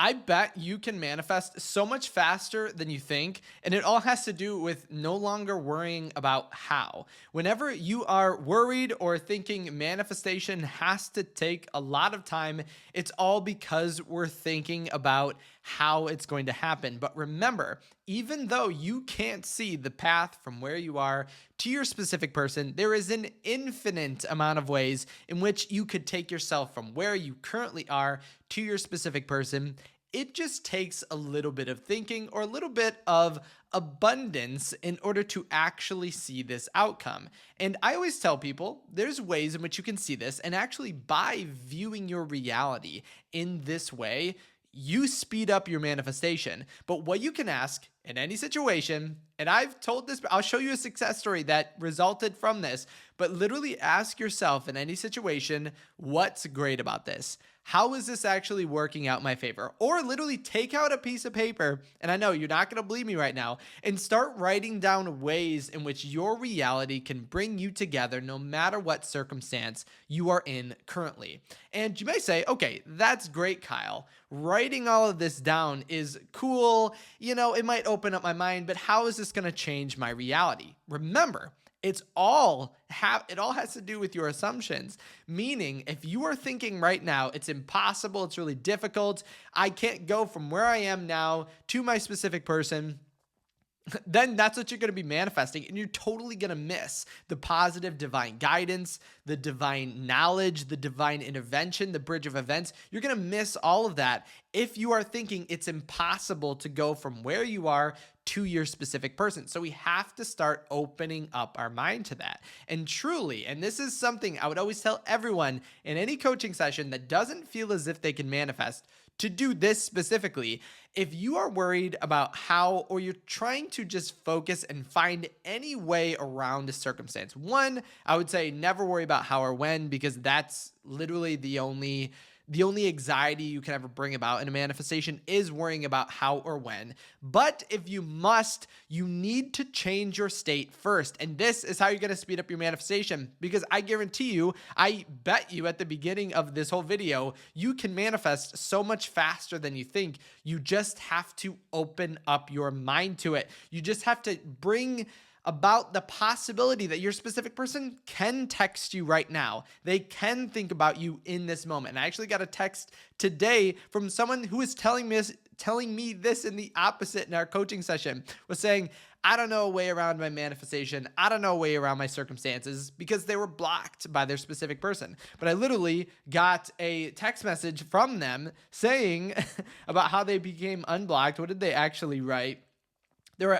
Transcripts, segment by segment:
I bet you can manifest so much faster than you think. And it all has to do with no longer worrying about how. Whenever you are worried or thinking manifestation has to take a lot of time, it's all because we're thinking about how it's going to happen. But remember, even though you can't see the path from where you are to your specific person, there is an infinite amount of ways in which you could take yourself from where you currently are to your specific person. It just takes a little bit of thinking or a little bit of abundance in order to actually see this outcome. And I always tell people there's ways in which you can see this, and actually by viewing your reality in this way, you speed up your manifestation. But what you can ask in any situation, and I've told this, I'll show you a success story that resulted from this, but literally ask yourself in any situation, what's great about this? How is this actually working out in my favor? Or literally take out a piece of paper, and I know you're not going to believe me right now, and start writing down ways in which your reality can bring you together no matter what circumstance you are in currently. And you may say, okay, that's great, Kyle. Writing all of this down is cool. You know, it might open up my mind, but how is this going to change my reality? Remember, it all has to do with your assumptions. Meaning, if you are thinking right now, it's impossible, it's really difficult, I can't go from where I am now to my specific person, then that's what you're going to be manifesting, and you're totally going to miss the positive divine guidance, the divine knowledge, the divine intervention, the bridge of events. You're going to miss all of that if you are thinking it's impossible to go from where you are to your specific person. So we have to start opening up our mind to that. And truly, and this is something I would always tell everyone in any coaching session that doesn't feel as if they can manifest, to do this specifically. If you are worried about how, or you're trying to just focus and find any way around a circumstance, one, I would say never worry about how or when, because that's literally the only anxiety you can ever bring about in a manifestation is worrying about how or when. But if you must, you need to change your state first. And this is how you're going to speed up your manifestation, because I guarantee you, I bet you at the beginning of this whole video, you can manifest so much faster than you think. You just have to open up your mind to it. You just have to bring about the possibility that your specific person can text you right now. They can think about you in this moment. And I actually got a text today from someone who was telling me this in the opposite in our coaching session, was saying, I don't know a way around my manifestation. I don't know a way around my circumstances, because they were blocked by their specific person. But I literally got a text message from them saying about how they became unblocked. What did they actually write?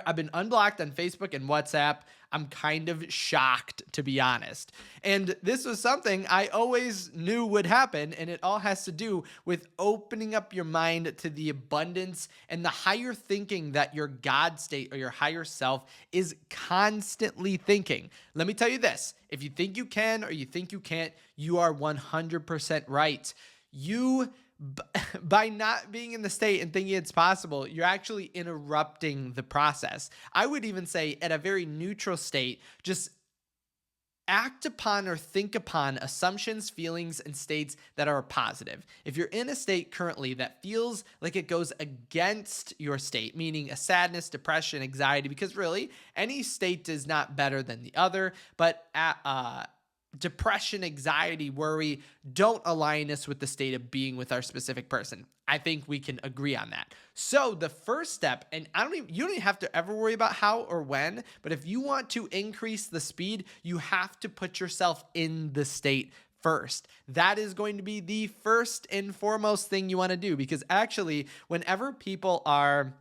I've been unblocked on Facebook and WhatsApp. I'm kind of shocked, to be honest. And this was something I always knew would happen. And it all has to do with opening up your mind to the abundance and the higher thinking that your God state or your higher self is constantly thinking. Let me tell you this. If you think you can or you think you can't, you are 100% right. By not being in the state and thinking it's possible, you're actually interrupting the process. I would even say at a very neutral state, just act upon or think upon assumptions, feelings, and states that are positive. If you're in a state currently that feels like it goes against your state, meaning a sadness, depression, anxiety, because really any state is not better than the other, but depression, anxiety, worry don't align us with the state of being with our specific person. I think we can agree on that. So the first step, and you don't even have to ever worry about how or when, but if you want to increase the speed, you have to put yourself in the state first. That is going to be the first and foremost thing you want to do, because actually, whenever people are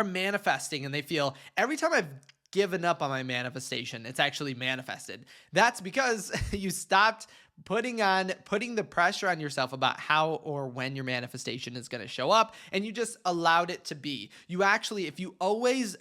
manifesting and they feel every time I've given up on my manifestation, it's actually manifested. That's because you stopped putting the pressure on yourself about how or when your manifestation is going to show up, and you just allowed it to be. You actually, if you always,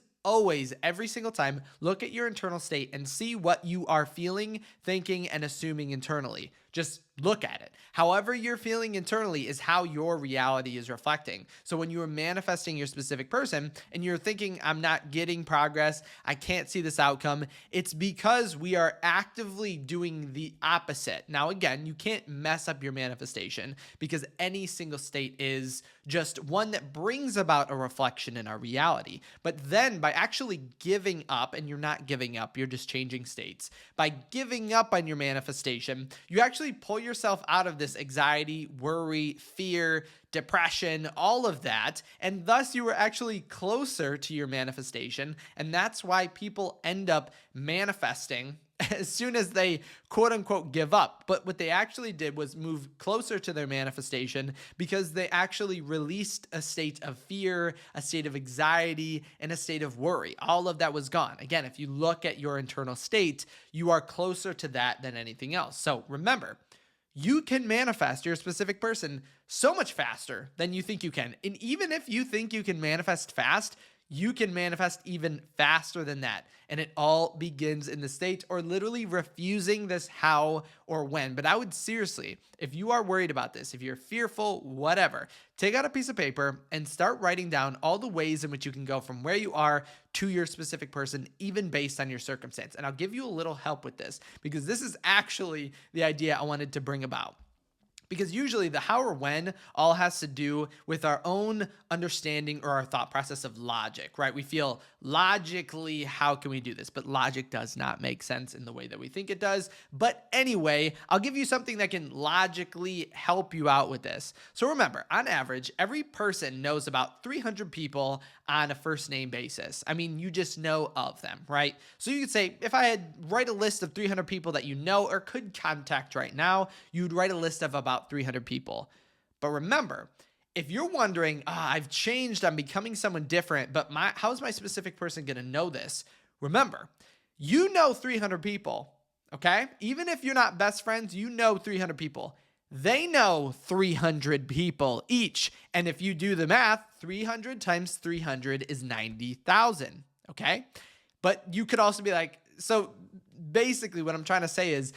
every single time, look at your internal state and see what you are feeling, thinking, and assuming internally. Just look at it. However you're feeling internally is how your reality is reflecting. So when you are manifesting your specific person and you're thinking, I'm not getting progress, I can't see this outcome, it's because we are actively doing the opposite. Now, again, you can't mess up your manifestation because any single state is just one that brings about a reflection in our reality. But then by actually giving up, and you're not giving up, you're just changing states. By giving up on your manifestation, you actually pull yourself out of this anxiety, worry, fear, depression, all of that. And thus you are actually closer to your manifestation. And that's why people end up manifesting as soon as they quote unquote give up. But what they actually did was move closer to their manifestation because they actually released a state of fear, a state of anxiety, and a state of worry. All of that was gone. Again, if you look at your internal state, you are closer to that than anything else. So remember, you can manifest your specific person so much faster than you think you can. And even if you think you can manifest fast, you can manifest even faster than that. And it all begins in the state or literally refusing this how or when. But I would seriously, if you are worried about this, if you're fearful, whatever, take out a piece of paper and start writing down all the ways in which you can go from where you are to your specific person, even based on your circumstance. And I'll give you a little help with this because this is actually the idea I wanted to bring about. Because usually the how or when all has to do with our own understanding or our thought process of logic, right? We feel logically, how can we do this? But logic does not make sense in the way that we think it does. But anyway, I'll give you something that can logically help you out with this. So remember, on average, every person knows about 300 people on a first name basis. I mean, you just know of them, right? So you could say, if I had write a list of 300 people that you know or could contact right now, you'd write a list of about 300 people. But remember, if you're wondering, I've changed, I'm becoming someone different, but how's my specific person going to know this? Remember, you know 300 people, okay? Even if you're not best friends, you know 300 people. They know 300 people each. And if you do the math, 300 times 300 is 90,000, okay? But you could also be like, so basically what I'm trying to say is,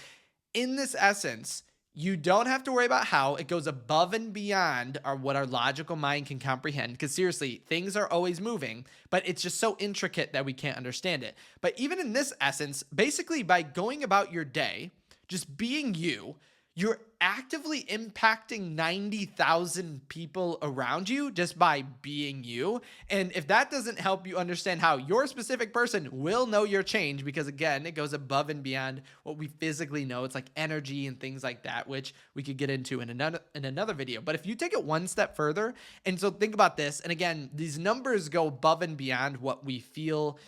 in this essence, you don't have to worry about how. It goes above and beyond what our logical mind can comprehend. Because seriously, things are always moving, but it's just so intricate that we can't understand it. But even in this essence, basically by going about your day, just being you, you're actively impacting 90,000 people around you just by being you. And if that doesn't help you understand how your specific person will know your change, because again, it goes above and beyond what we physically know. It's like energy and things like that, which we could get into in another video. But if you take it one step further, and so think about this, and again, these numbers go above and beyond what we feel,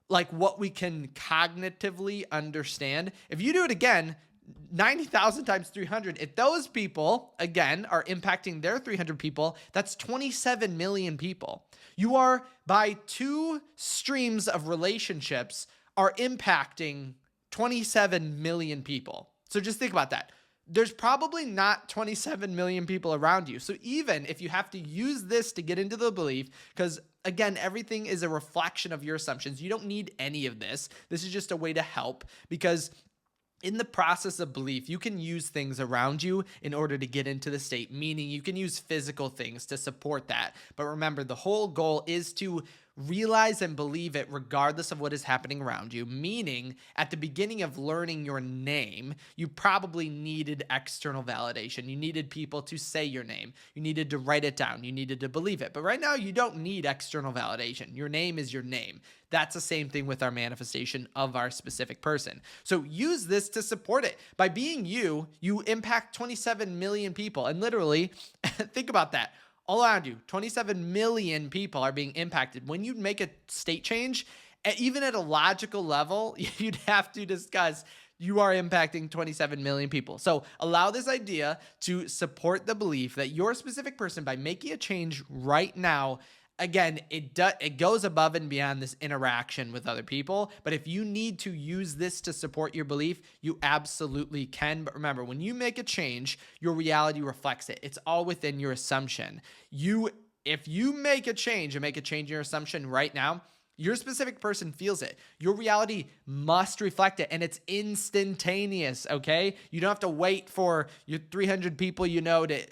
like what we can cognitively understand. If you do it again, 90,000 times 300, if those people, again, are impacting their 300 people, that's 27 million people. You are, by two streams of relationships, are impacting 27 million people. So just think about that. There's probably not 27 million people around you. So even if you have to use this to get into the belief, because again, everything is a reflection of your assumptions. You don't need any of this. This is just a way to help, because in the process of belief, you can use things around you in order to get into the state, meaning you can use physical things to support that. But remember, the whole goal is to realize and believe it regardless of what is happening around you, meaning at the beginning of learning your name, you probably needed external validation. You needed people to say your name. You needed to write it down. You needed to believe it. But right now, you don't need external validation. Your name is your name. That's the same thing with our manifestation of our specific person. So use this to support it. By being you, you impact 27 million people. And literally, think about that. All around you, 27 million people are being impacted. When you make a state change, even at a logical level, you'd have to discuss you are impacting 27 million people. So allow this idea to support the belief that your specific person, by making a change right now, again, it goes above and beyond this interaction with other people. But if you need to use this to support your belief, you absolutely can. But remember, when you make a change, your reality reflects it. It's all within your assumption. If you make a change and make a change in your assumption right now, Your specific person feels it. Your reality must reflect it, and it's instantaneous, okay? You don't have to wait for your 300 people you know to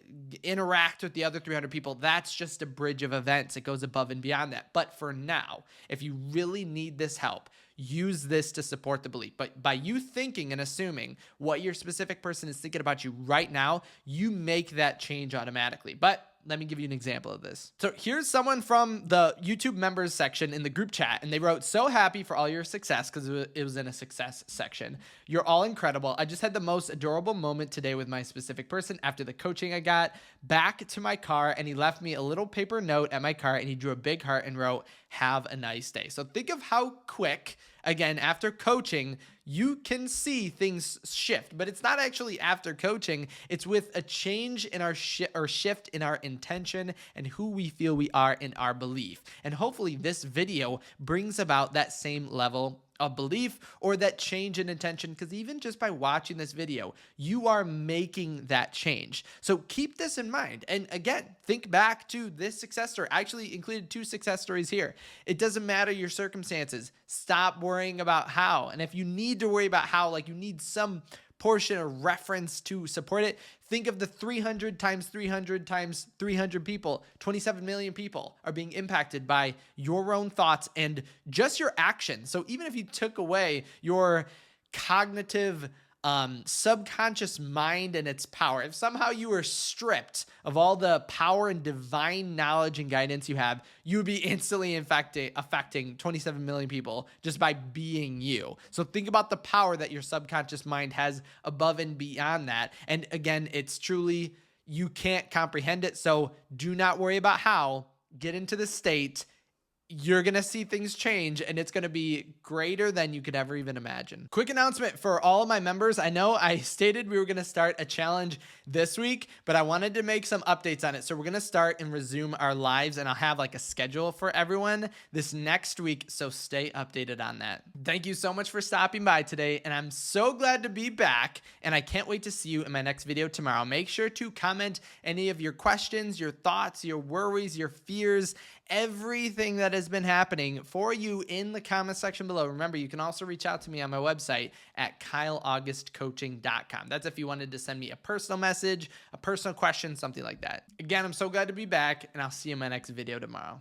interact with the other 300 people. That's just a bridge of events. It goes above and beyond that. But for now, if you really need this help, use this to support the belief. But by you thinking and assuming what your specific person is thinking about you right now, you make that change automatically. But let me give you an example of this. So here's someone from the YouTube members section in the group chat, and they wrote, "So happy for all your success," because it was in a success section. "You're all incredible. I just had the most adorable moment today with my specific person after the coaching I got back to my car, and he left me a little paper note at my car, and he drew a big heart and wrote, 'Have a nice day.'" So think of how quick, again, after coaching, you can see things shift, but it's not actually after coaching. It's with a change in our shift in our intention and who we feel we are in our belief. And hopefully this video brings about that same level of belief or that change in intention, because even just by watching this video, you are making that change. So keep this in mind. And again, think back to this success story. I actually included 2 success stories here. It doesn't matter your circumstances. Stop worrying about how. And if you need to worry about how, like you need some portion or reference to support it, think of the 300 times 300 times 300 people. 27 million people are being impacted by your own thoughts and just your actions. So even if you took away your cognitive subconscious mind and its power, if somehow you were stripped of all the power and divine knowledge and guidance you have, you would be instantly affecting 27 million people just by being you. So think about the power that your subconscious mind has above and beyond that. And again, it's truly, you can't comprehend it. So do not worry about how. Get into the state. You're going to see things change, and it's going to be greater than you could ever even imagine. Quick announcement for all of my members. I know I stated we were going to start a challenge this week, but I wanted to make some updates on it. So we're going to start and resume our lives, and I'll have like a schedule for everyone this next week. So stay updated on that. Thank you so much for stopping by today, and I'm so glad to be back, and I can't wait to see you in my next video tomorrow. Make sure to comment any of your questions, your thoughts, your worries, your fears, everything that has been happening for you in the comment section below. Remember, you can also reach out to me on my website at kyleaugustcoaching.com. That's if you wanted to send me a personal message, a personal question, something like that. Again, I'm so glad to be back, and I'll see you in my next video tomorrow.